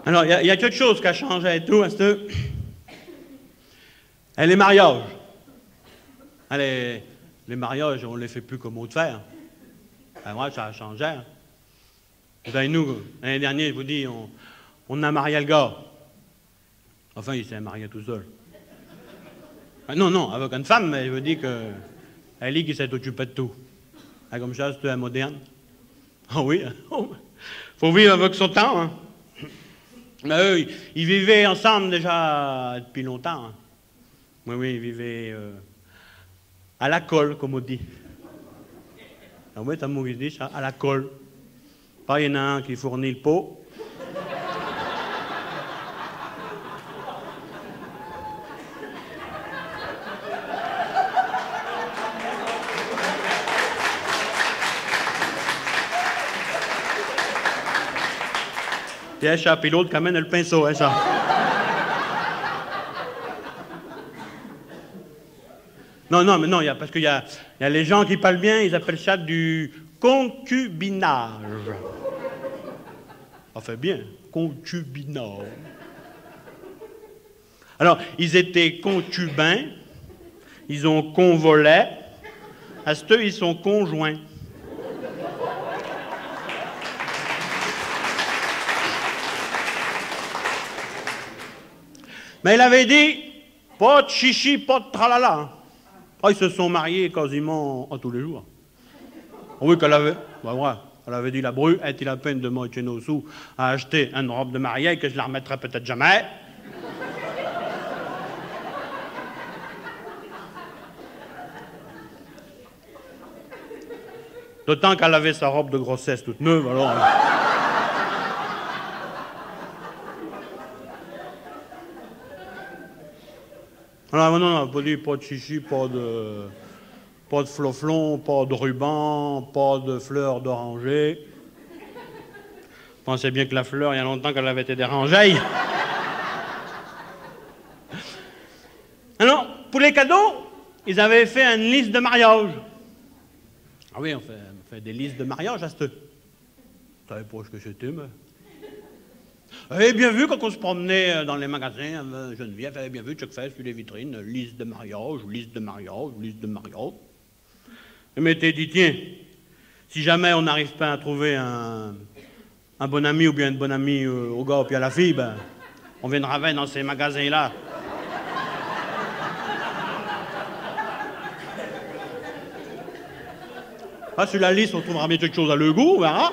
Alors, il y a quelque chose qui a changé et tout. Les mariages. Les mariages, on ne les fait plus comme autrefois. Ben, moi, ça a changé. Ben, nous, l'année dernière, je vous dis, on a marié le gars. Enfin, il s'est marié tout seul. Ben, non, avec une femme, mais je veux dire que elle est qui s'est occupée de tout. Ben, comme ça, c'est moderne. Ah oui, faut vivre avec son temps. Hein. Mais eux, ils vivaient ensemble déjà depuis longtemps. Hein. Oui, ils vivaient à la colle, comme on dit. Ah oui, t'as mot qui dit ça, à la colle. Pas il y en a un qui fournit le pot. Et ça, puis l'autre qui amène le pinceau, hein, ça. Non, mais non, parce qu'il y a les gens qui parlent bien, ils appellent ça du concubinage. Ça fait bien, concubinage. Alors, ils étaient concubins, ils ont convolé, à ce temps, ils sont conjoints. Mais il avait dit, pas de chichi, pas de tralala. Ah, ils se sont mariés quasiment à tous les jours. Oui, qu'elle avait, ben ouais, elle avait dit, la bru, est-il la peine de moitié nos sous à acheter une robe de mariée que je la remettrai peut-être jamais? D'autant qu'elle avait sa robe de grossesse toute neuve, alors... Alors, non, pas de chichi, pas de floflon, pas de ruban, pas de fleurs d'oranger. Je pensais bien que la fleur, il y a longtemps qu'elle avait été dérangée. Alors, pour les cadeaux, ils avaient fait une liste de mariage. Ah oui, on fait des listes de mariage à ce... Je savais pas ce que c'était, mais... Elle avait bien vu quand on se promenait dans les magasins, Geneviève, elle avait bien vu, check fait sur les vitrines, liste de mariage, liste de mariage, liste de mariage. Je m'étais dit, tiens, si jamais on n'arrive pas à trouver un bon ami ou bien une bonne amie au gars puis à la fille, ben, on viendra dans ces magasins-là. Ah, sur la liste, on trouvera bien quelque chose à le goût, on verra.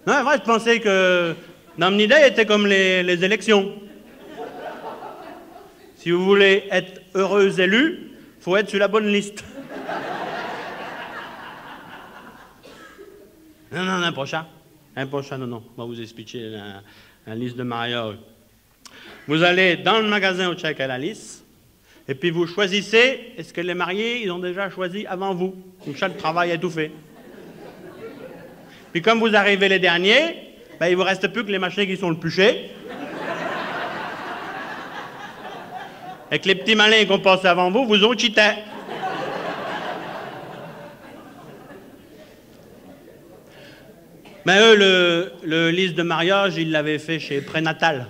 Non, moi, je pensais que dans mon idée, était comme les élections. Si vous voulez être heureux élu, il faut être sur la bonne liste. Non, un prochain, non. On va vous expliquer la liste de mariage. Vous allez dans le magasin où check à la liste, et puis vous choisissez, est-ce que les mariés, ils ont déjà choisi avant vous? Comme ça, le travail est tout fait. Puis comme vous arrivez les derniers, ben, il ne vous reste plus que les machins qui sont le pluché. Et que les petits malins qui ont passé avant vous, vous ont cheaté. Mais eux, le liste de mariage, ils l'avaient fait chez Prénatal.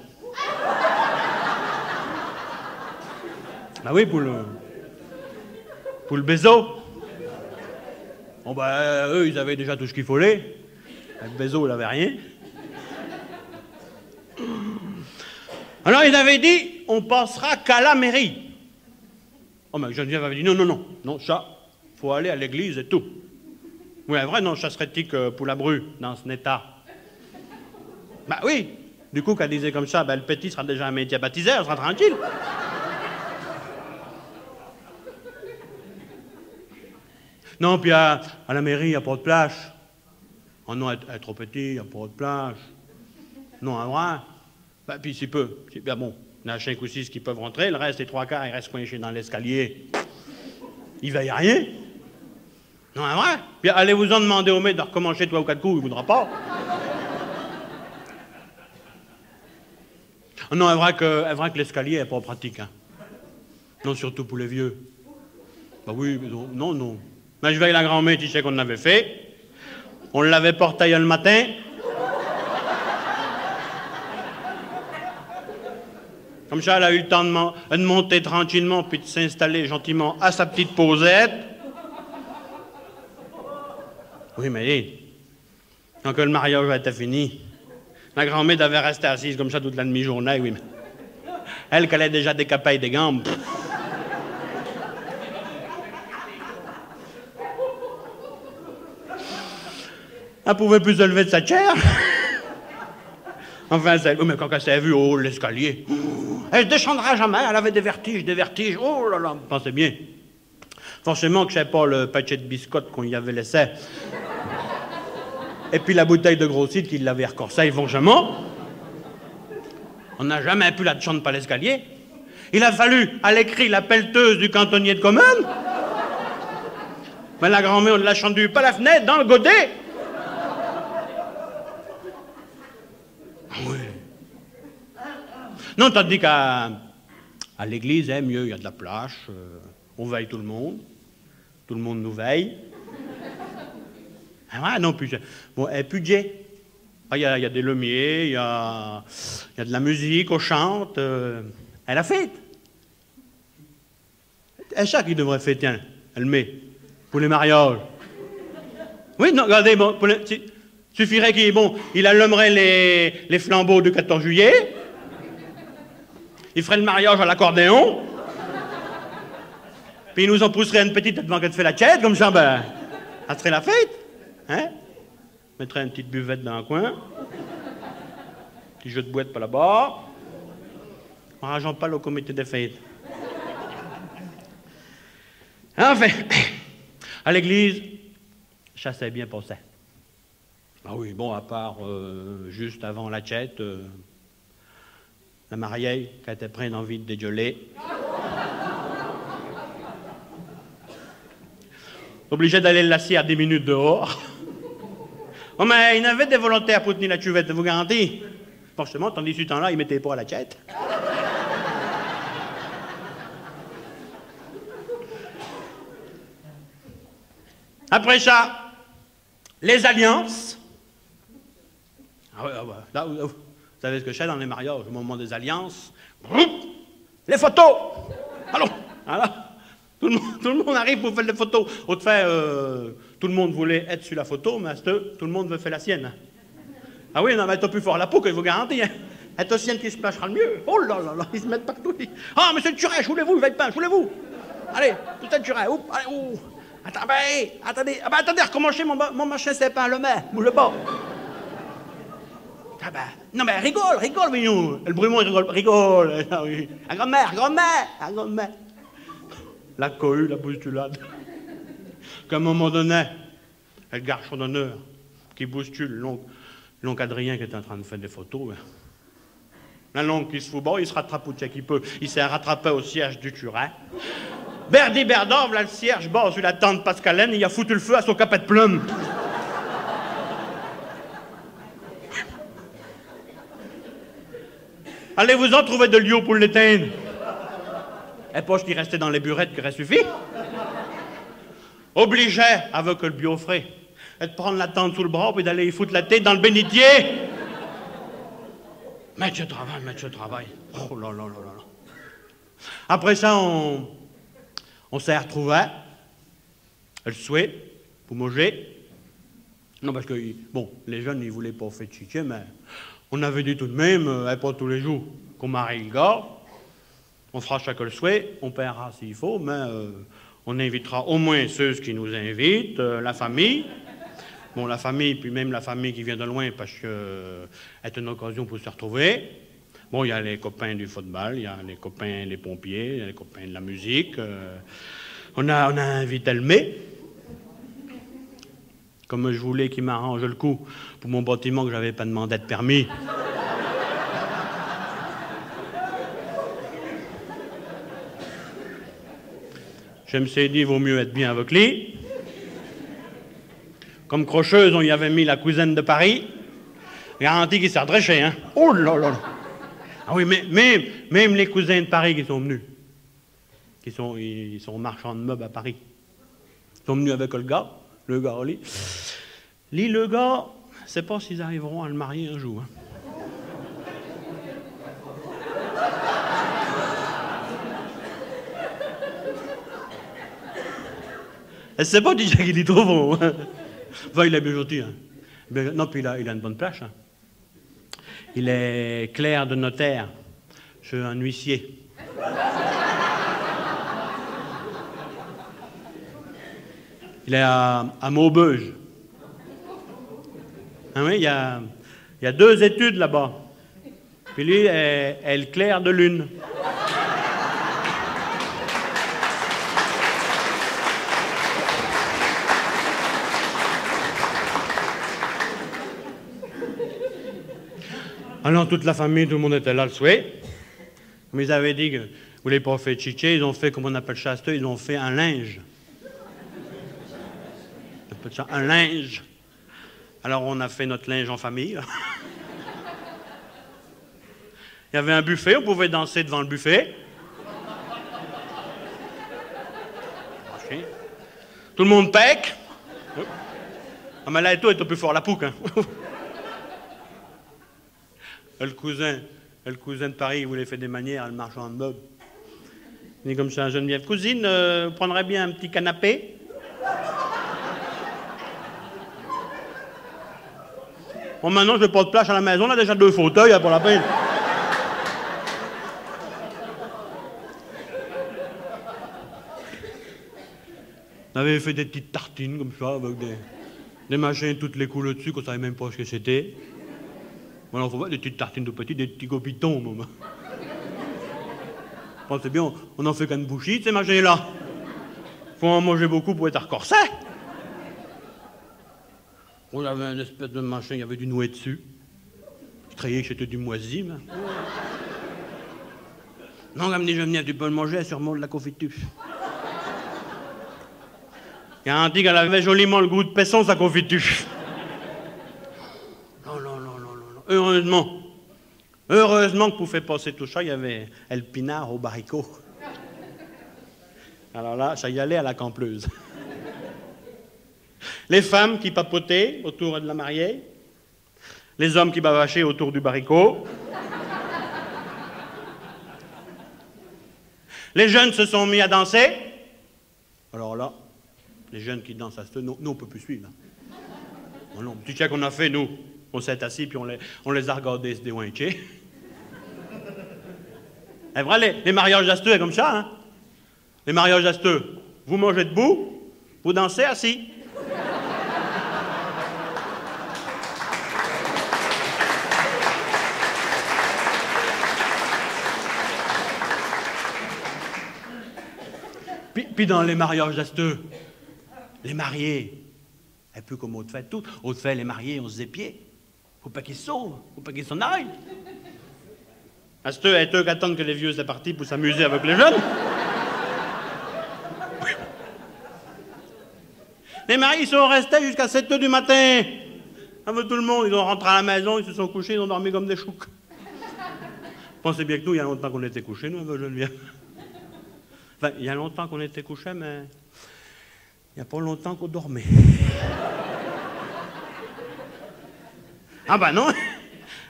Ben oui, pour le baiser. Bon ben, eux, ils avaient déjà tout ce qu'il fallait. Le baiser, il n'avait rien. Alors, ils avaient dit, on passera qu'à la mairie. Oh, mais Geneviève avait dit, non, ça, faut aller à l'église et tout. Oui, vrai, non, ça serait tique pour la bru, dans ce état. Ben oui, du coup, qu'elle disait comme ça, ben, le petit sera déjà un métier baptisé, elle sera tranquille. Non, puis à la mairie, il n'y a pas de plage. Oh non, elle est trop petite, il n'y a pas de plage. Non, un vrai. Ben, puis c'est peu. Ben bon, il y en a 5 ou 6 qui peuvent rentrer, le reste, les 3/4, ils restent coincés dans l'escalier. Ils veillent à rien. Non, un vrai. Puis allez-vous-en demander au maître de recommencer 3 ou 4 coups, il ne voudra pas. Oh non, c'est vrai que l'escalier n'est pas pratique. Hein. Non, surtout pour les vieux. Ben oui, mais non. Mais je veille la grand-mère, tu sais qu'on avait fait. On l'avait porté le matin. Comme ça, elle a eu le temps de monter tranquillement puis de s'installer gentiment à sa petite posette. Oui, mais quand le mariage était fini, la grand-mère devait rester assise comme ça toute la demi-journée, oui, mais elle, qu'elle ait déjà des capailles des gambes. Elle pouvait plus se lever de sa chair. Enfin, oui, mais quand elle s'est vue au haut de l'escalier, elle ne descendra jamais, elle avait des vertiges, oh là là, pensez bien. Forcément que je ne sais pas le paquet de biscottes qu'on y avait laissé. Et puis la bouteille de gros cidre qui l'avait recorsé éventuellement. On n'a jamais pu la descendre par l'escalier. Il a fallu à l'écrit la pelleteuse du cantonnier de commune. Mais la grand-mère, on l'a descendu par la fenêtre, dans le godet. Oui. Non, tandis qu'à l'église, mieux, il y a de la place, on veille tout le monde nous veille. Ah ouais, non, puis, bon, et puis, il y a des lumières, il y a de la musique, on chante, elle a fête. C'est ça qui devrait fêter, hein, elle met, pour les mariages. Oui, non, regardez, bon, suffirait il allumerait les flambeaux du 14 juillet, il ferait le mariage à l'accordéon, puis il nous en pousserait une petite devant qu'elle fait la quête, comme ça, ben, ça serait la fête, hein? Mettrait une petite buvette dans un coin, petit jeu de boîte par là-bas, on rajoute pas le comité des fêtes. Enfin, à l'église, ça s'est bien passé. Ah oui, bon, à part juste avant la quête, la mariée qui était pleine d'envie de dégueuler. Obligé d'aller le lasser à 10 minutes dehors. Oh, mais il avait des volontaires pour tenir la cuvette, je vous garantis. Forcément, tandis que ce temps-là, il mettait pas à la quête. Après ça, les alliances. Ah ouais, là, vous savez ce que c'est dans les mariages, au moment des alliances. Les photos. Allons, voilà. Tout le monde arrive pour faire les photos. Au fait, tout le monde voulait être sur la photo, mais tout le monde veut faire la sienne. Ah oui, non, mais t'as plus fort la peau que je vous garantis. Hein. C'est la sienne qui se placera le mieux. Oh là là là, ils se mettent partout. Ah, monsieur le curé, voulez-vous, veille pas, voulez-vous. Allez, monsieur le curé, allez, ouh. Attendez, attendez, recommencez, mon machin, c'est pas le main, bougez pas. Ah ben, non mais rigole, mignon. Le brumon, rigole. À grand-mère. La cohue, la bousculade. Qu'à un moment donné, le garçon d'honneur qui bouscule l'oncle Adrien qui est en train de faire des photos. La longue qui se fout, bon, il se rattrape où qu'il peut. Il s'est rattrapé au cierge du curé. Berdi Berdov, là, le cierge, bas sur la tente pascalène, il a foutu le feu à son capet de plume. Allez-vous-en trouver de l'eau pour l'éteindre. Et poche qui restait dans les burettes qui aurait suffi. Obligé, avec le bio frais, de prendre la tente sous le bras et d'aller y foutre la tête dans le bénitier. Mettre ce travail. Oh là là là là. Après ça, on s'est retrouvés, le souhait, pour manger. Non, parce que, bon, les jeunes, ils voulaient pas faire de chiquet, mais on avait dit tout de même, pas tous les jours, qu'on marie le gars. On fera chacun le souhait, on paiera s'il faut, mais on invitera au moins ceux qui nous invitent, la famille. Bon, la famille, puis même la famille qui vient de loin, parce que c'est une occasion pour se retrouver. Bon, il y a les copains du football, il y a les copains des pompiers, il y a les copains de la musique. On a invité le mai. Comme je voulais qu'il m'arrange le coup pour mon bâtiment que j'avais pas demandé de permis. Je me suis dit, il vaut mieux être bien avec lui. Comme crocheuse, on y avait mis la cousine de Paris. Garantie qu'il s'est redressé, hein. Oh là là. Ah oui, mais même les cousins de Paris qui sont venus, ils sont marchands de meubles à Paris, ils sont venus avec le gars au lit. Lis le gars, je ne sais pas s'ils arriveront à le marier un jour. Hein. Je ne sais pas déjà qu'ils y trouveront. Hein. Enfin, il est bien gentil. Hein. Non, puis il a une bonne plage. Hein. Il est clerc de notaire chez un huissier. Il est à Maubeuge. Ah oui, il y a 2 études là-bas. Puis lui est le clerc de l'une. Alors toute la famille, tout le monde était là le soir. Mais ils avaient dit que vous n'avez pas fait chiché, ils ont fait, comme on appelle chasteux, ils ont fait un linge. On appelle ça un linge. Alors on a fait notre linge en famille. Il y avait un buffet, on pouvait danser devant le buffet. Tout le monde pèque. Ah mais là et tout est au plus fort la pouque. Hein. Le cousin de Paris, il voulait faire des manières, le marchand de meubles. Il dit comme ça à Geneviève, cousine, vous prendrez bien un petit canapé? Bon, maintenant, je n'ai pas de place à la maison, on a déjà 2 fauteuils, hein, pour la peine. On avait fait des petites tartines comme ça, avec des machins toutes les couleurs dessus, qu'on ne savait même pas ce que c'était. Voilà, il faut voir des petites tartines de petits, des petits gopitons, maman. C'est bien, on n'en fait qu'une bouchée, ces machins-là. Il faut en manger beaucoup pour être corset. On avait un espèce de machin, il y avait du nouet dessus. Je croyais que c'était du moisi, mais... Non, comme dit Geneviève, tu peux le manger, sûrement de la confiture. Garanti qu'elle avait joliment le goût de paisson, sa confiture. Heureusement que pour faire passer tout ça, il y avait El Pinard au baricot. Alors là, ça y allait à la campleuse. Les femmes qui papotaient autour de la mariée, les hommes qui bavachaient autour du baricot. Les jeunes se sont mis à danser. Alors là, les jeunes qui dansent à ce nous, on ne peut plus suivre. Non, non, tu sais qu'on a fait, nous. On s'est assis, puis on les a regardés se déwincher. C'est vrai, les mariages asteux, c'est comme ça, hein? Les mariages asteux, vous mangez debout, vous dansez assis. Puis dans les mariages asteux, les mariés, un peu comme Haute Fête, tout. Haute Fête, les mariés, on se épiait. Faut pas qu'ils se sauvent, faut pas qu'ils s'en aillent. Asteux, eux qui attendent que les vieux soient partis pour s'amuser avec les jeunes. Les mariés, ils sont restés jusqu'à 7 h du matin. Avec tout le monde, ils ont rentré à la maison, ils se sont couchés, ils ont dormi comme des choucs. Pensez bien que nous, il y a longtemps qu'on était couchés, nous, avec Geneviève. Enfin, il y a longtemps qu'on était couchés, mais il n'y a pas longtemps qu'on dormait. Ah ben non,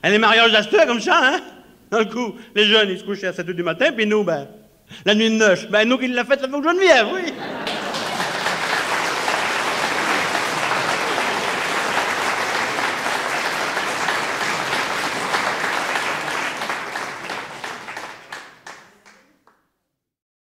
et les mariages d'asteux comme ça, hein. D'un coup, les jeunes, ils se couchaient à 7 h du matin, puis nous, ben, la nuit de noces, ben nous qui l'a fait avec Geneviève, oui.